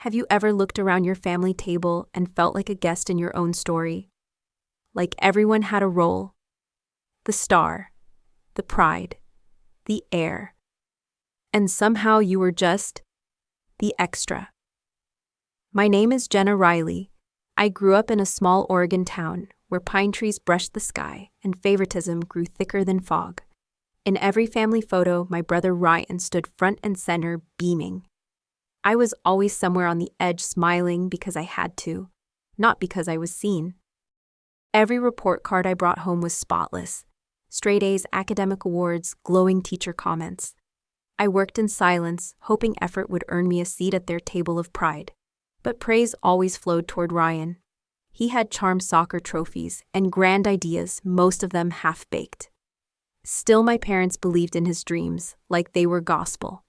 Have you ever looked around your family table and felt like a guest in your own story? Like everyone had a role. The star, the pride, the heir. And somehow you were just the extra. My name is Jenna Riley. I grew up in a small Oregon town where pine trees brushed the sky and favoritism grew thicker than fog. In every family photo, my brother Ryan stood front and center, beaming. I was always somewhere on the edge, smiling because I had to, not because I was seen. Every report card I brought home was spotless. Straight A's, academic awards, glowing teacher comments. I worked in silence, hoping effort would earn me a seat at their table of pride. But praise always flowed toward Ryan. He had charmed soccer trophies and grand ideas, most of them half-baked. Still, my parents believed in his dreams, like they were gospel.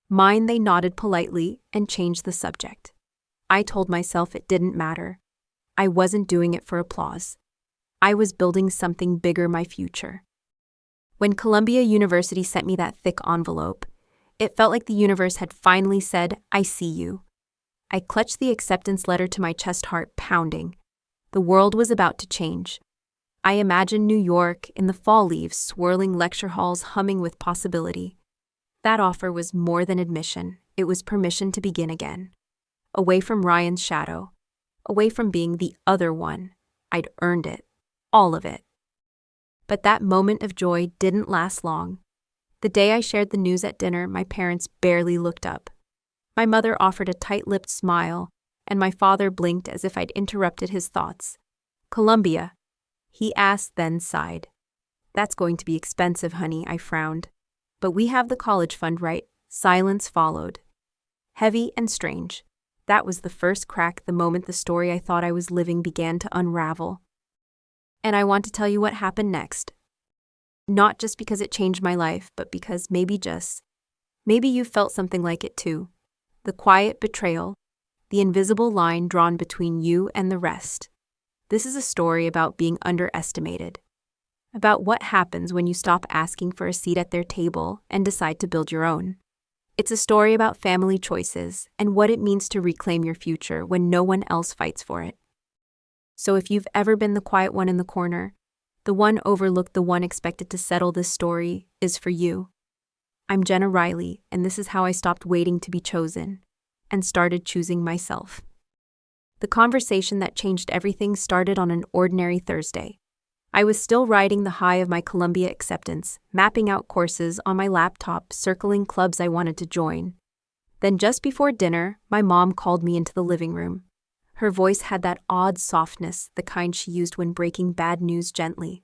Mine, they nodded politely and changed the subject. I told myself it didn't matter. I wasn't doing it for applause. I was building something bigger, my future. When Columbia University sent me that thick envelope, it felt like the universe had finally said, "I see you." I clutched the acceptance letter to my chest, heart pounding. The world was about to change. I imagined New York in the fall leaves, swirling lecture halls humming with possibility. That offer was more than admission, it was permission to begin again. Away from Ryan's shadow, away from being the other one. I'd earned it, all of it. But that moment of joy didn't last long. The day I shared the news at dinner, my parents barely looked up. My mother offered a tight-lipped smile, and my father blinked as if I'd interrupted his thoughts. "Columbia?" he asked, then sighed. "That's going to be expensive, honey," I frowned. "But we have the college fund, right?" Silence followed. Heavy and strange. That was the first crack, the moment the story I thought I was living began to unravel. And I want to tell you what happened next. Not just because it changed my life, but because maybe you felt something like it too. The quiet betrayal, the invisible line drawn between you and the rest. This is a story about being underestimated. About what happens when you stop asking for a seat at their table and decide to build your own. It's a story about family choices and what it means to reclaim your future when no one else fights for it. So if you've ever been the quiet one in the corner, the one overlooked, the one expected to settle, this story is for you. I'm Jenna Riley, and this is how I stopped waiting to be chosen and started choosing myself. The conversation that changed everything started on an ordinary Thursday. I was still riding the high of my Columbia acceptance, mapping out courses on my laptop, circling clubs I wanted to join. Then just before dinner, my mom called me into the living room. Her voice had that odd softness, the kind she used when breaking bad news gently.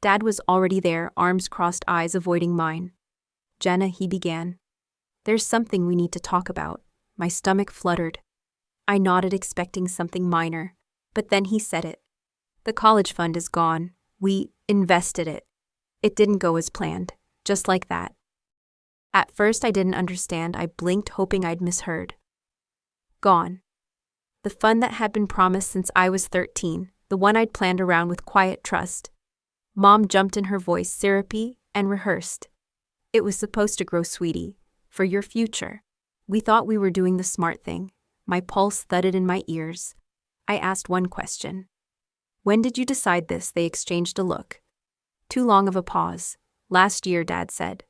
Dad was already there, arms crossed, eyes avoiding mine. "Jenna," he began. "There's something we need to talk about." My stomach fluttered. I nodded, expecting something minor, but then he said it. "The college fund is gone. We invested it. It didn't go as planned, just like that." At first I didn't understand. I blinked, hoping I'd misheard. Gone. The fund that had been promised since I was 13, the one I'd planned around with quiet trust. Mom jumped in, her voice syrupy and rehearsed. "It was supposed to grow, sweetie, for your future. We thought we were doing the smart thing." My pulse thudded in my ears. I asked one question. "When did you decide this?" They exchanged a look. Too long of a pause. "Last year," Dad said.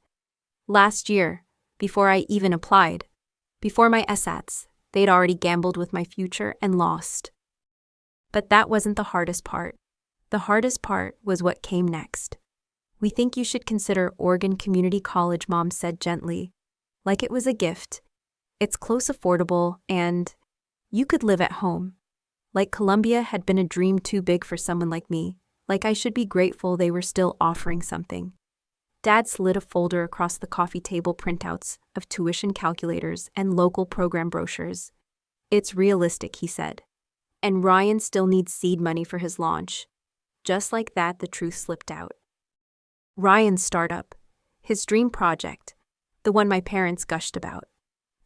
"Last year, before I even applied. Before my SATs, they'd already gambled with my future and lost." But that wasn't the hardest part. The hardest part was what came next. "We think you should consider Oregon Community College," Mom said gently, like it was a gift. "It's close, affordable, and you could live at home." Like Columbia had been a dream too big for someone like me, like I should be grateful they were still offering something. Dad slid a folder across the coffee table, printouts of tuition calculators and local program brochures. "It's realistic," he said. "And Ryan still needs seed money for his launch." Just like that, the truth slipped out. Ryan's startup, his dream project, the one my parents gushed about.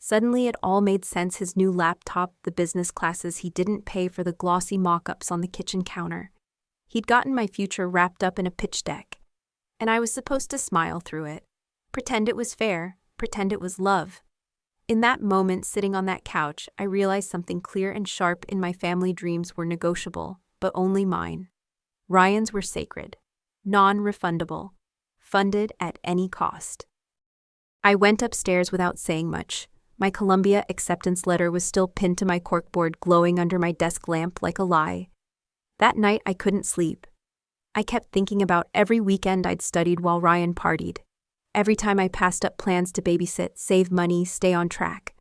Suddenly it all made sense: his new laptop, the business classes he didn't pay for, the glossy mock-ups on the kitchen counter. He'd gotten my future wrapped up in a pitch deck, and I was supposed to smile through it, pretend it was fair, pretend it was love. In that moment, sitting on that couch, I realized something clear and sharp. In my family, dreams were negotiable, but only mine. Ryan's were sacred, non-refundable, funded at any cost. I went upstairs without saying much. My Columbia acceptance letter was still pinned to my corkboard, glowing under my desk lamp like a lie. That night, I couldn't sleep. I kept thinking about every weekend I'd studied while Ryan partied. Every time I passed up plans to babysit, save money, stay on track.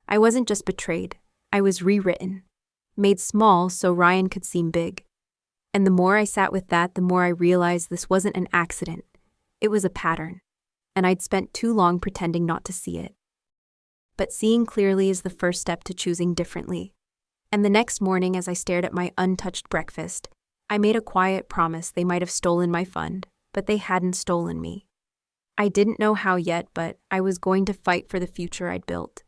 I wasn't just betrayed. I was rewritten. Made small so Ryan could seem big. And the more I sat with that, the more I realized this wasn't an accident. It was a pattern. And I'd spent too long pretending not to see it. But seeing clearly is the first step to choosing differently. And the next morning, as I stared at my untouched breakfast, I made a quiet promise. They might have stolen my fund, but they hadn't stolen me. I didn't know how yet, but I was going to fight for the future I'd built,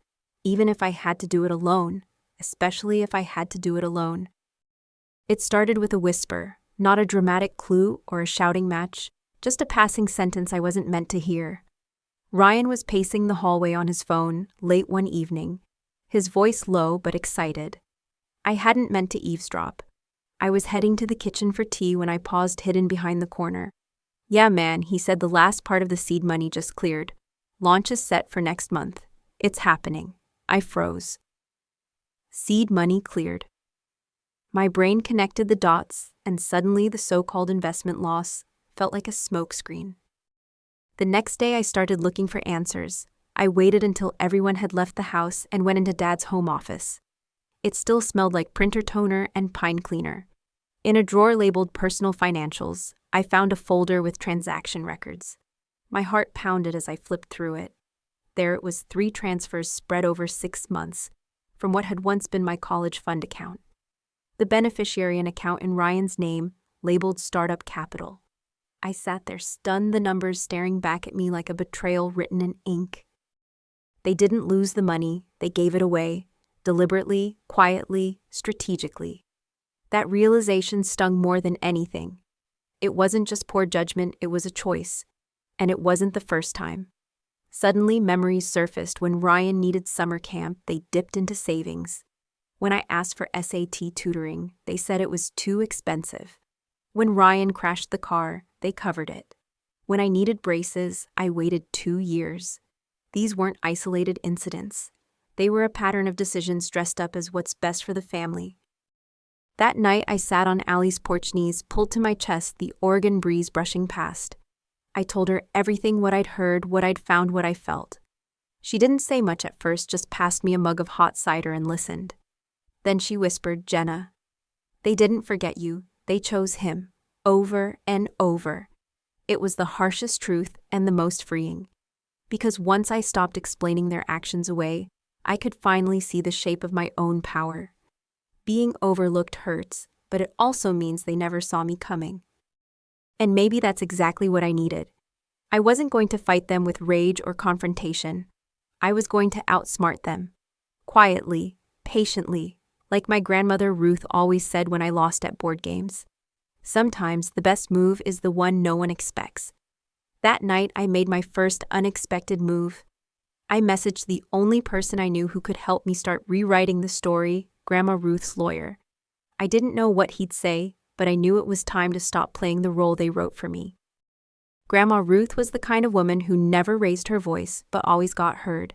even if I had to do it alone, especially if I had to do it alone. It started with a whisper, not a dramatic clue or a shouting match, just a passing sentence I wasn't meant to hear. Ryan was pacing the hallway on his phone, late one evening, his voice low but excited. I hadn't meant to eavesdrop. I was heading to the kitchen for tea when I paused, hidden behind the corner. "Yeah, man," he said, "the last part of the seed money just cleared. Launch is set for next month. It's happening." I froze. Seed money cleared. My brain connected the dots, and suddenly the so-called investment loss felt like a smokescreen. The next day I started looking for answers. I waited until everyone had left the house and went into Dad's home office. It still smelled like printer toner and pine cleaner. In a drawer labeled Personal Financials, I found a folder with transaction records. My heart pounded as I flipped through it. There it was, 3 transfers spread over 6 months, from what had once been my college fund account. The beneficiary, an account in Ryan's name, labeled Startup Capital. I sat there, stunned, the numbers staring back at me like a betrayal written in ink. They didn't lose the money, they gave it away, deliberately, quietly, strategically. That realization stung more than anything. It wasn't just poor judgment, it was a choice. And it wasn't the first time. Suddenly, memories surfaced. When Ryan needed summer camp, they dipped into savings. When I asked for SAT tutoring, they said it was too expensive. When Ryan crashed the car, they covered it. When I needed braces, I waited 2 years. These weren't isolated incidents. They were a pattern of decisions dressed up as what's best for the family. That night, I sat on Allie's porch, knees pulled to my chest, the Oregon breeze brushing past. I told her everything, what I'd heard, what I'd found, what I felt. She didn't say much at first, just passed me a mug of hot cider and listened. Then she whispered, "Jenna, they didn't forget you, they chose him, over and over." It was the harshest truth and the most freeing. Because once I stopped explaining their actions away, I could finally see the shape of my own power. Being overlooked hurts, but it also means they never saw me coming. And maybe that's exactly what I needed. I wasn't going to fight them with rage or confrontation. I was going to outsmart them. Quietly, patiently, like my grandmother Ruth always said when I lost at board games. Sometimes the best move is the one no one expects. That night, I made my first unexpected move. I messaged the only person I knew who could help me start rewriting the story, Grandma Ruth's lawyer. I didn't know what he'd say, but I knew it was time to stop playing the role they wrote for me. Grandma Ruth was the kind of woman who never raised her voice, but always got heard.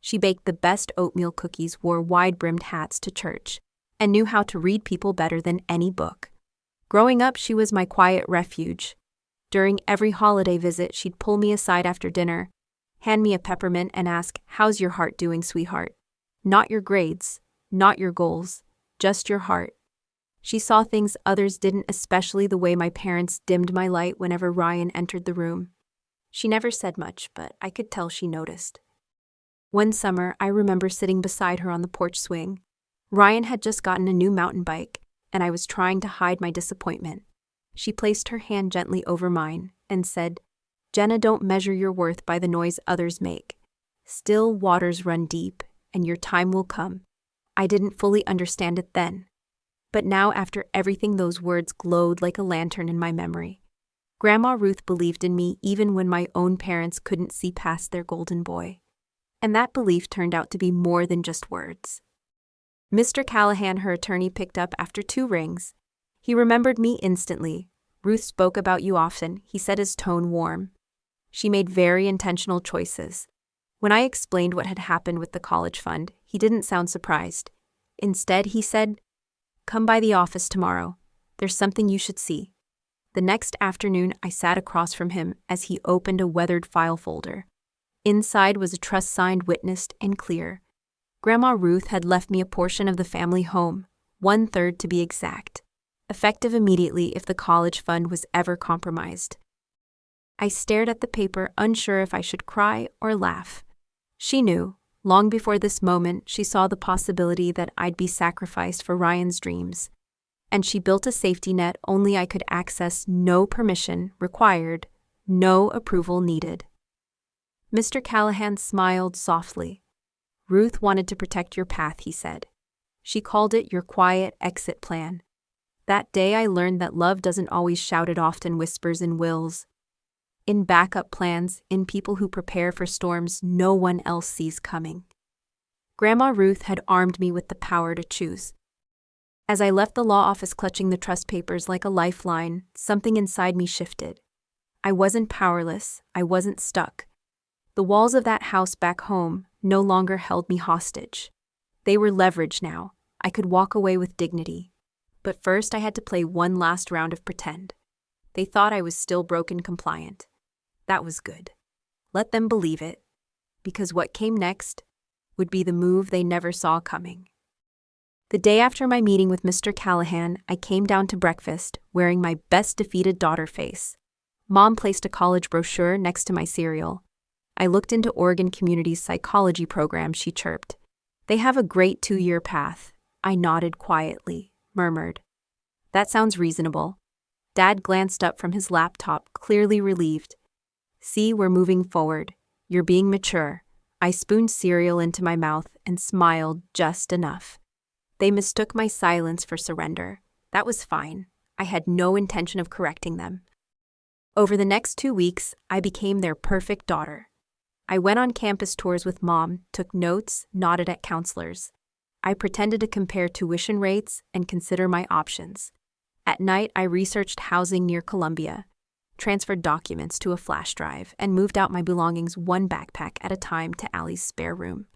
She baked the best oatmeal cookies, wore wide-brimmed hats to church, and knew how to read people better than any book. Growing up, she was my quiet refuge. During every holiday visit, she'd pull me aside after dinner, hand me a peppermint, and ask, "How's your heart doing, sweetheart? Not your grades, not your goals, just your heart." She saw things others didn't, especially the way my parents dimmed my light whenever Ryan entered the room. She never said much, but I could tell she noticed. One summer, I remember sitting beside her on the porch swing. Ryan had just gotten a new mountain bike, and I was trying to hide my disappointment. She placed her hand gently over mine and said, "Jenna, don't measure your worth by the noise others make. Still waters run deep, and your time will come." I didn't fully understand it then. But now, after everything, those words glowed like a lantern in my memory. Grandma Ruth believed in me even when my own parents couldn't see past their golden boy. And that belief turned out to be more than just words. Mr. Callahan, her attorney, picked up after 2 rings. He remembered me instantly. Ruth spoke about you often, he said, his tone warm. She made very intentional choices. When I explained what had happened with the college fund, he didn't sound surprised. Instead, he said, "Come by the office tomorrow. There's something you should see." The next afternoon, I sat across from him as he opened a weathered file folder. Inside was a trust signed, witnessed, and clear. Grandma Ruth had left me a portion of the family home, 1/3 to be exact, effective immediately if the college fund was ever compromised. I stared at the paper, unsure if I should cry or laugh. She knew, long before this moment, she saw the possibility that I'd be sacrificed for Ryan's dreams. And she built a safety net only I could access, no permission required, no approval needed. Mr. Callahan smiled softly. "Ruth wanted to protect your path," he said. "She called it your quiet exit plan. That day I learned that love doesn't always shout it off in whispers and wills. In backup plans, in people who prepare for storms no one else sees coming." Grandma Ruth had armed me with the power to choose. As I left the law office clutching the trust papers like a lifeline, something inside me shifted. I wasn't powerless, I wasn't stuck. The walls of that house back home no longer held me hostage. They were leverage now. I could walk away with dignity. But first I had to play one last round of pretend. They thought I was still broken compliant. That was good. Let them believe it. Because what came next would be the move they never saw coming. The day after my meeting with Mr. Callahan, I came down to breakfast wearing my best defeated daughter face. Mom placed a college brochure next to my cereal. I looked into Oregon Community's psychology program, she chirped. "They have a great 2-year path." I nodded quietly, murmured, "That sounds reasonable." Dad glanced up from his laptop, clearly relieved. "See, we're moving forward. You're being mature." I spooned cereal into my mouth and smiled just enough. They mistook my silence for surrender. That was fine. I had no intention of correcting them. Over the next 2 weeks, I became their perfect daughter. I went on campus tours with Mom, took notes, nodded at counselors. I pretended to compare tuition rates and consider my options. At night, I researched housing near Columbia, transferred documents to a flash drive, and moved out my belongings one backpack at a time to Allie's spare room.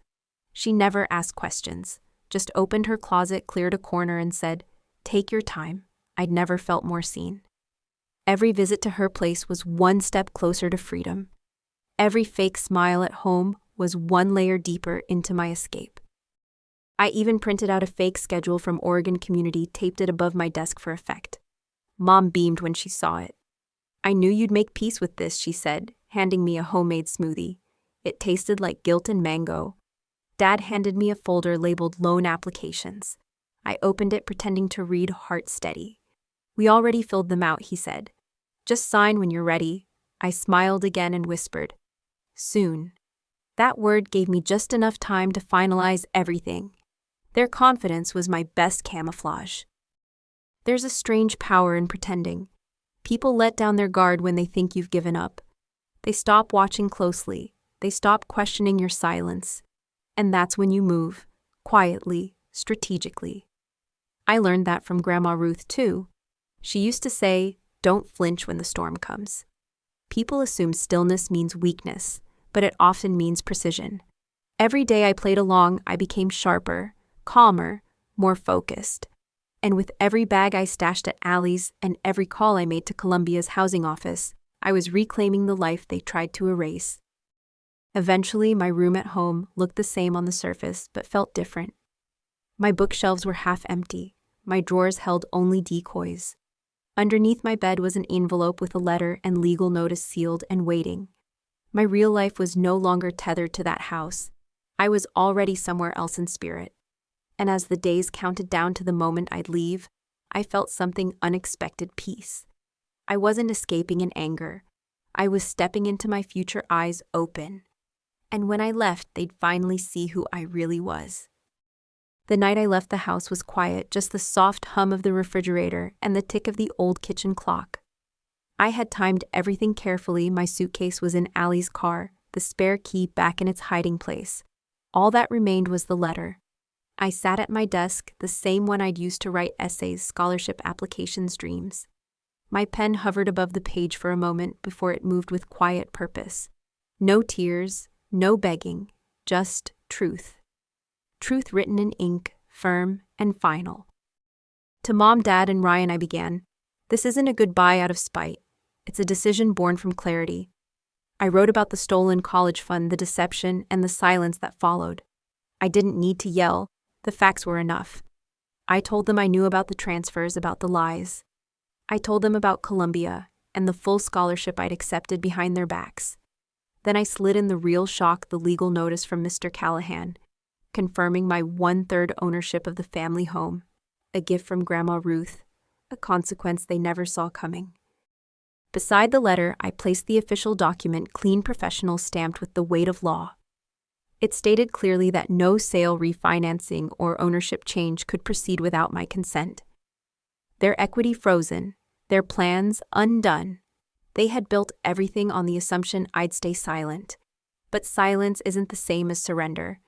She never asked questions, just opened her closet, cleared a corner, and said, "Take your time." I'd never felt more seen. Every visit to her place was one step closer to freedom. Every fake smile at home was one layer deeper into my escape. I even printed out a fake schedule from Oregon Community, taped it above my desk for effect. Mom beamed when she saw it. "I knew you'd make peace with this," she said, handing me a homemade smoothie. It tasted like guilt and mango. Dad handed me a folder labeled loan applications. I opened it, pretending to read Heart Steady. "We already filled them out," he said. "Just sign when you're ready." I smiled again and whispered, "Soon." That word gave me just enough time to finalize everything. Their confidence was my best camouflage. There's a strange power in pretending. People let down their guard when they think you've given up. They stop watching closely. They stop questioning your silence. And that's when you move, quietly, strategically. I learned that from Grandma Ruth, too. She used to say, "Don't flinch when the storm comes." People assume stillness means weakness, but it often means precision. Every day I played along, I became sharper, calmer, more focused. And with every bag I stashed at Allie's and every call I made to Columbia's housing office, I was reclaiming the life they tried to erase. Eventually, my room at home looked the same on the surface, but felt different. My bookshelves were half empty. My drawers held only decoys. Underneath my bed was an envelope with a letter and legal notice sealed and waiting. My real life was no longer tethered to that house. I was already somewhere else in spirit. And as the days counted down to the moment I'd leave, I felt something unexpected: peace. I wasn't escaping in anger. I was stepping into my future, eyes open. And when I left, they'd finally see who I really was. The night I left the house was quiet, just the soft hum of the refrigerator and the tick of the old kitchen clock. I had timed everything carefully. My suitcase was in Allie's car, the spare key back in its hiding place. All that remained was the letter. I sat at my desk, the same one I'd used to write essays, scholarship applications, dreams. My pen hovered above the page for a moment before it moved with quiet purpose. No tears, no begging, just truth. Truth written in ink, firm and final. To Mom, Dad, and Ryan I began, "This isn't a goodbye out of spite. It's a decision born from clarity." I wrote about the stolen college fund, the deception, and the silence that followed. I didn't need to yell. The facts were enough. I told them I knew about the transfers, about the lies. I told them about Columbia and the full scholarship I'd accepted behind their backs. Then I slid in the real shock, the legal notice from Mr. Callahan, confirming my 1/3 ownership of the family home, a gift from Grandma Ruth, a consequence they never saw coming. Beside the letter, I placed the official document, clean, professional, stamped with the weight of law. It stated clearly that no sale, refinancing, or ownership change could proceed without my consent. Their equity frozen, their plans undone. They had built everything on the assumption I'd stay silent. But silence isn't the same as surrender.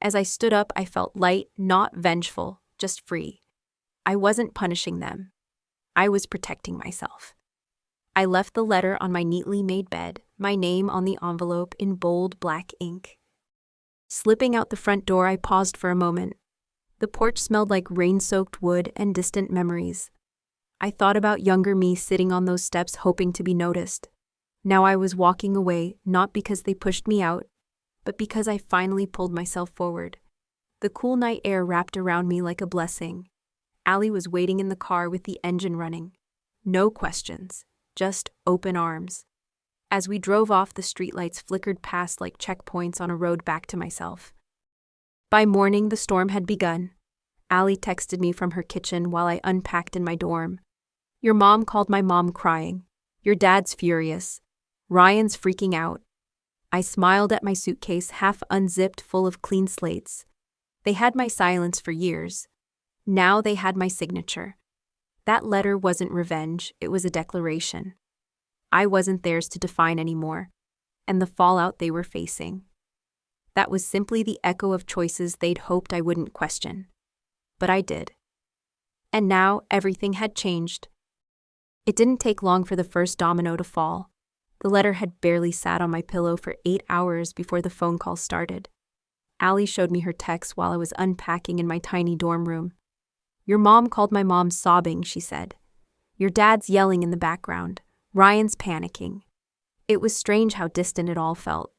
As I stood up, I felt light, not vengeful, just free. I wasn't punishing them. I was protecting myself. I left the letter on my neatly made bed, my name on the envelope in bold black ink. Slipping out the front door, I paused for a moment. The porch smelled like rain-soaked wood and distant memories. I thought about younger me sitting on those steps hoping to be noticed. Now I was walking away, not because they pushed me out, but because I finally pulled myself forward. The cool night air wrapped around me like a blessing. Allie was waiting in the car with the engine running. No questions, just open arms. As we drove off, the streetlights flickered past like checkpoints on a road back to myself. By morning, the storm had begun. Allie texted me from her kitchen while I unpacked in my dorm. "Your mom called my mom crying. Your dad's furious. Ryan's freaking out." I smiled at my suitcase, half unzipped, full of clean slates. They had my silence for years. Now they had my signature. That letter wasn't revenge, it was a declaration. I wasn't theirs to define anymore, and the fallout they were facing. That was simply the echo of choices they'd hoped I wouldn't question. But I did. And now everything had changed. It didn't take long for the first domino to fall. The letter had barely sat on my pillow for 8 hours before the phone call started. Allie showed me her text while I was unpacking in my tiny dorm room. "Your mom called my mom sobbing," she said. "Your dad's yelling in the background. Ryan's panicking." It was strange how distant it all felt,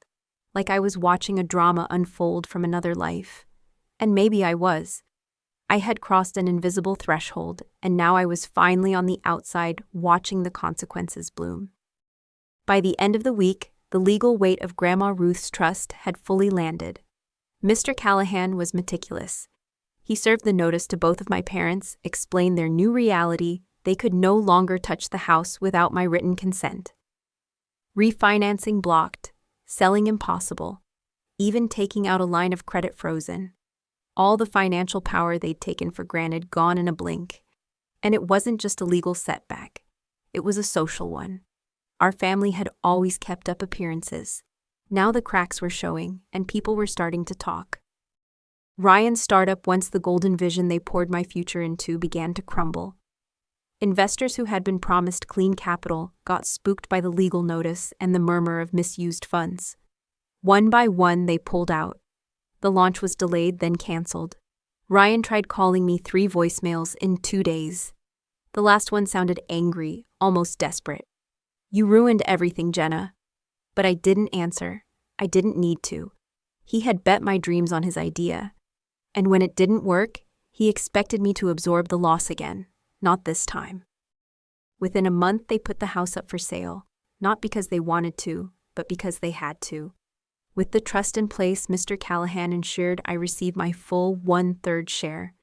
like I was watching a drama unfold from another life. And maybe I was. I had crossed an invisible threshold, and now I was finally on the outside, watching the consequences bloom. By the end of the week, the legal weight of Grandma Ruth's trust had fully landed. Mr. Callahan was meticulous. He served the notice to both of my parents, explained their new reality. They could no longer touch the house without my written consent. Refinancing blocked, selling impossible, even taking out a line of credit frozen. All the financial power they'd taken for granted gone in a blink. And it wasn't just a legal setback. It was a social one. Our family had always kept up appearances. Now the cracks were showing, and people were starting to talk. Ryan's startup, once the golden vision they poured my future into, began to crumble. Investors who had been promised clean capital got spooked by the legal notice and the murmur of misused funds. One by one, they pulled out. The launch was delayed, then canceled. Ryan tried calling me 3 voicemails in 2 days. The last one sounded angry, almost desperate. "You ruined everything, Jenna." But I didn't answer. I didn't need to. He had bet my dreams on his idea. And when it didn't work, he expected me to absorb the loss again. Not this time. Within a month, they put the house up for sale, not because they wanted to, but because they had to. With the trust in place, Mr. Callahan ensured I received my full 1/3 share.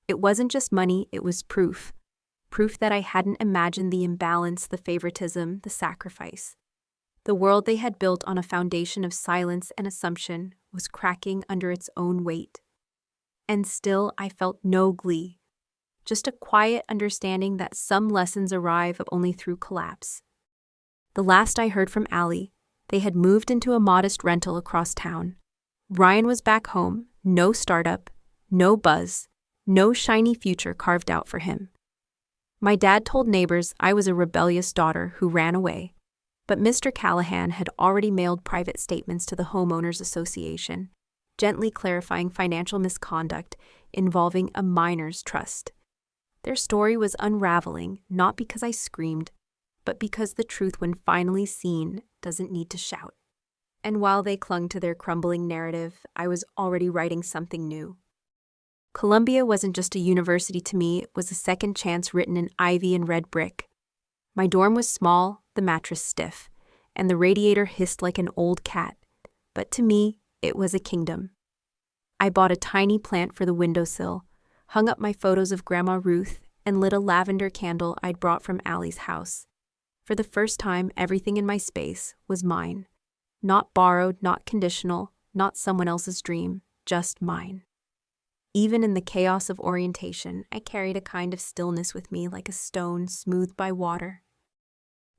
It wasn't just money, it was proof. Proof that I hadn't imagined the imbalance, the favoritism, the sacrifice. The world they had built on a foundation of silence and assumption was cracking under its own weight. And still, I felt no glee. Just a quiet understanding that some lessons arrive only through collapse. The last I heard from Allie, They had moved into a modest rental across town. Ryan was back home, no startup, no buzz, no shiny future carved out for him. My dad told neighbors I was a rebellious daughter who ran away, but Mr. Callahan had already mailed private statements to the Homeowners Association, gently clarifying financial misconduct involving a minor's trust. Their story was unraveling, not because I screamed, but because the truth, when finally seen, doesn't need to shout. And while they clung to their crumbling narrative, I was already writing something new. Columbia wasn't just a university to me, it was a second chance written in ivy and red brick. My dorm was small, the mattress stiff, and the radiator hissed like an old cat, but to me, it was a kingdom. I bought a tiny plant for the windowsill, hung up my photos of Grandma Ruth, and lit a lavender candle I'd brought from Allie's house. For the first time, everything in my space was mine. Not borrowed, not conditional, not someone else's dream, just mine. Even in the chaos of orientation, I carried a kind of stillness with me, like a stone smoothed by water.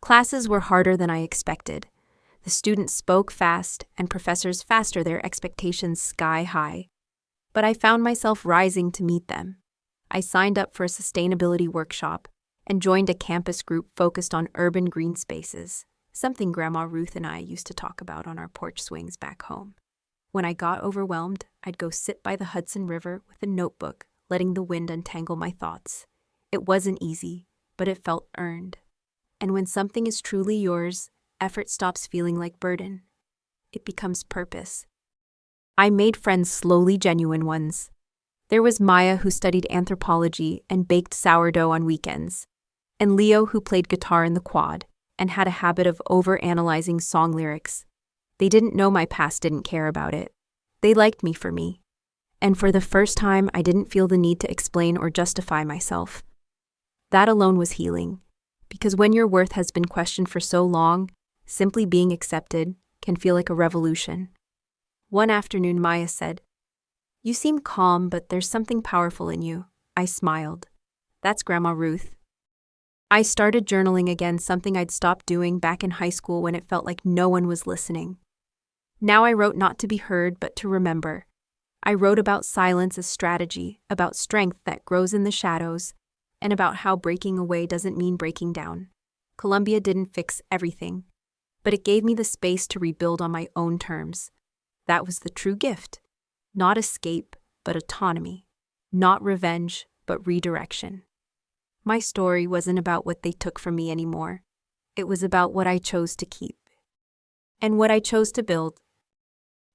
Classes were harder than I expected. The students spoke fast, and professors faster, their expectations sky high. But I found myself rising to meet them. I signed up for a sustainability workshop and joined a campus group focused on urban green spaces, something Grandma Ruth and I used to talk about on our porch swings back home. When I got overwhelmed, I'd go sit by the Hudson River with a notebook, letting the wind untangle my thoughts. It wasn't easy, but it felt earned. And when something is truly yours, effort stops feeling like burden. It becomes purpose. I made friends slowly, genuine ones. There was Maya, who studied anthropology and baked sourdough on weekends, and Leo, who played guitar in the quad and had a habit of over-analyzing song lyrics. They didn't know my past, didn't care about it. They liked me for me. And for the first time, I didn't feel the need to explain or justify myself. That alone was healing, because when your worth has been questioned for so long, simply being accepted can feel like a revolution. One afternoon, Maya said, "You seem calm, but there's something powerful in you." I smiled. That's Grandma Ruth. I started journaling again, something I'd stopped doing back in high school when it felt like no one was listening. Now I wrote not to be heard, but to remember. I wrote about silence as strategy, about strength that grows in the shadows, and about how breaking away doesn't mean breaking down. Columbia didn't fix everything, but it gave me the space to rebuild on my own terms. That was the true gift. Not escape, but autonomy. Not revenge, but redirection. My story wasn't about what they took from me anymore. It was about what I chose to keep. And what I chose to build.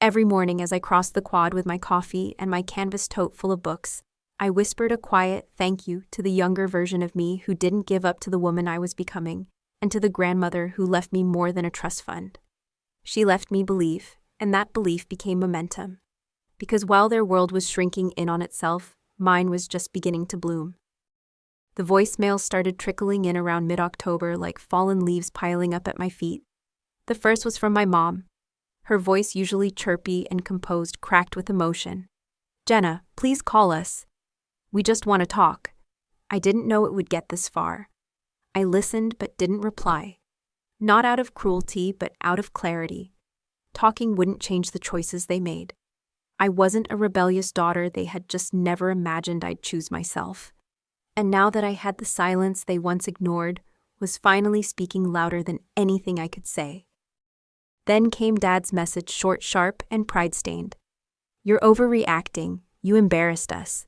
Every morning as I crossed the quad with my coffee and my canvas tote full of books, I whispered a quiet thank you to the younger version of me who didn't give up to the woman I was becoming, and to the grandmother who left me more than a trust fund. She left me belief, and that belief became momentum. Because while their world was shrinking in on itself, mine was just beginning to bloom. The voicemails started trickling in around mid-October, like fallen leaves piling up at my feet. The first was from my mom. Her voice, usually chirpy and composed, cracked with emotion. "Jenna, please call us. We just want to talk." I didn't know it would get this far. I listened but didn't reply. Not out of cruelty, but out of clarity. Talking wouldn't change the choices they made. I wasn't a rebellious daughter they had just never imagined I'd choose myself. And now that I had the silence they once ignored, was finally speaking louder than anything I could say. Then came Dad's message, short, sharp, and pride-stained. "You're overreacting. You embarrassed us.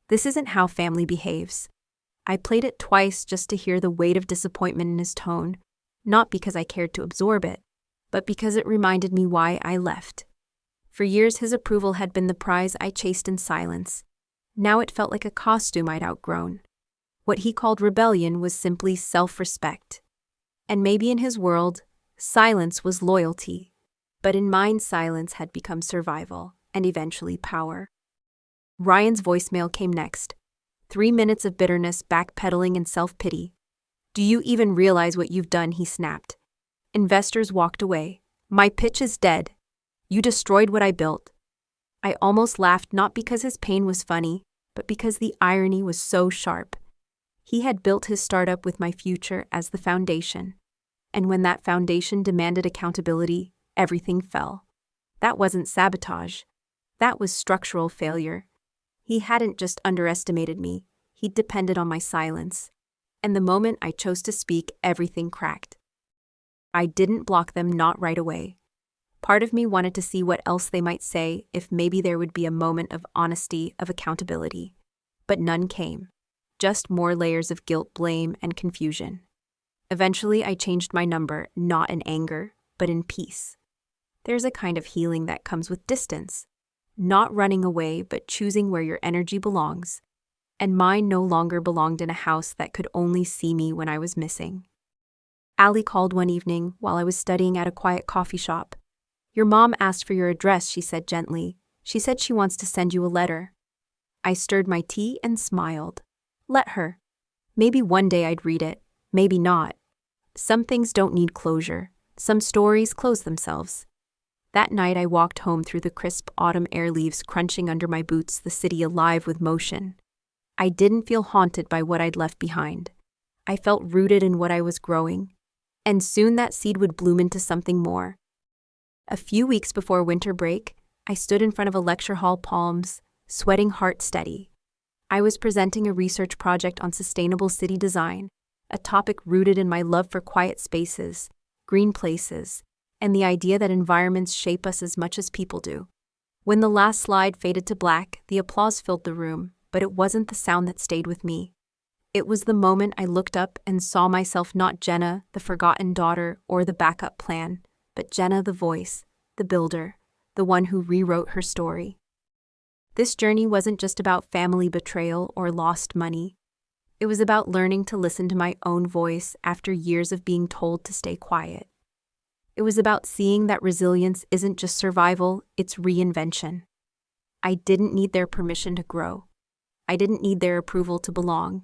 This isn't how family behaves." I played it twice just to hear the weight of disappointment in his tone, not because I cared to absorb it, but because it reminded me why I left. For years his approval had been the prize I chased in silence. Now it felt like a costume I'd outgrown. What he called rebellion was simply self-respect. And maybe in his world, silence was loyalty. But in mine, silence had become survival, and eventually power. Ryan's voicemail came next. 3 minutes of bitterness, backpedaling, and self-pity. "Do you even realize what you've done?" he snapped. "Investors walked away. My pitch is dead. You destroyed what I built." I almost laughed, not because his pain was funny, but because the irony was so sharp. He had built his startup with my future as the foundation. And when that foundation demanded accountability, everything fell. That wasn't sabotage. That was structural failure. He hadn't just underestimated me, he depended on my silence. And the moment I chose to speak, everything cracked. I didn't block them, not right away. Part of me wanted to see what else they might say, if maybe there would be a moment of honesty, of accountability. But none came. Just more layers of guilt, blame, and confusion. Eventually, I changed my number, not in anger, but in peace. There's a kind of healing that comes with distance. Not running away, but choosing where your energy belongs. And mine no longer belonged in a house that could only see me when I was missing. Allie called one evening while I was studying at a quiet coffee shop. "Your mom asked for your address," she said gently. "She said she wants to send you a letter." I stirred my tea and smiled. Let her. Maybe one day I'd read it, maybe not. Some things don't need closure. Some stories close themselves. That night I walked home through the crisp autumn air, leaves crunching under my boots, the city alive with motion. I didn't feel haunted by what I'd left behind. I felt rooted in what I was growing. And soon that seed would bloom into something more. A few weeks before winter break, I stood in front of a lecture hall, palms, sweating, heart steady. I was presenting a research project on sustainable city design, a topic rooted in my love for quiet spaces, green places, and the idea that environments shape us as much as people do. When the last slide faded to black, the applause filled the room, but it wasn't the sound that stayed with me. It was the moment I looked up and saw myself, not Jenna, the forgotten daughter, or the backup plan, but Jenna, the voice, the builder, the one who rewrote her story. This journey wasn't just about family betrayal or lost money. It was about learning to listen to my own voice after years of being told to stay quiet. It was about seeing that resilience isn't just survival, it's reinvention. I didn't need their permission to grow. I didn't need their approval to belong.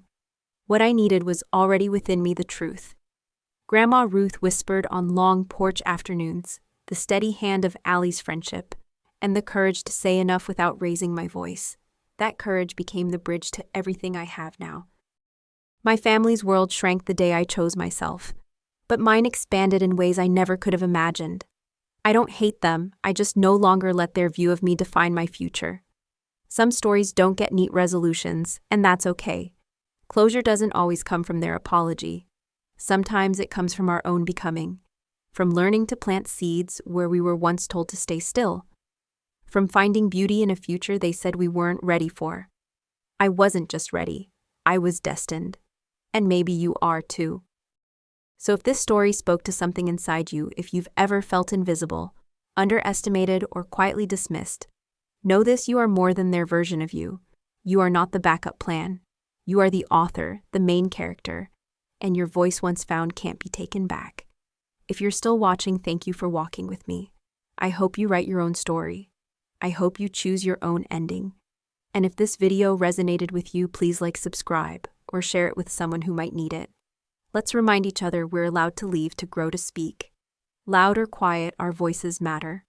What I needed was already within me, the truth. Grandma Ruth whispered on long porch afternoons, the steady hand of Allie's friendship, and the courage to say enough without raising my voice. That courage became the bridge to everything I have now. My family's world shrank the day I chose myself, but mine expanded in ways I never could have imagined. I don't hate them, I just no longer let their view of me define my future. Some stories don't get neat resolutions, and that's okay. Closure doesn't always come from their apology. Sometimes it comes from our own becoming, from learning to plant seeds where we were once told to stay still, from finding beauty in a future they said we weren't ready for. I wasn't just ready, I was destined. And maybe you are too. So if this story spoke to something inside you, if you've ever felt invisible, underestimated, or quietly dismissed, know this: you are more than their version of you. You are not the backup plan. You are the author, the main character, and your voice once found can't be taken back. If you're still watching, thank you for walking with me. I hope you write your own story. I hope you choose your own ending. And if this video resonated with you, please like, subscribe, or share it with someone who might need it. Let's remind each other we're allowed to leave, to grow, to speak. Loud or quiet, our voices matter.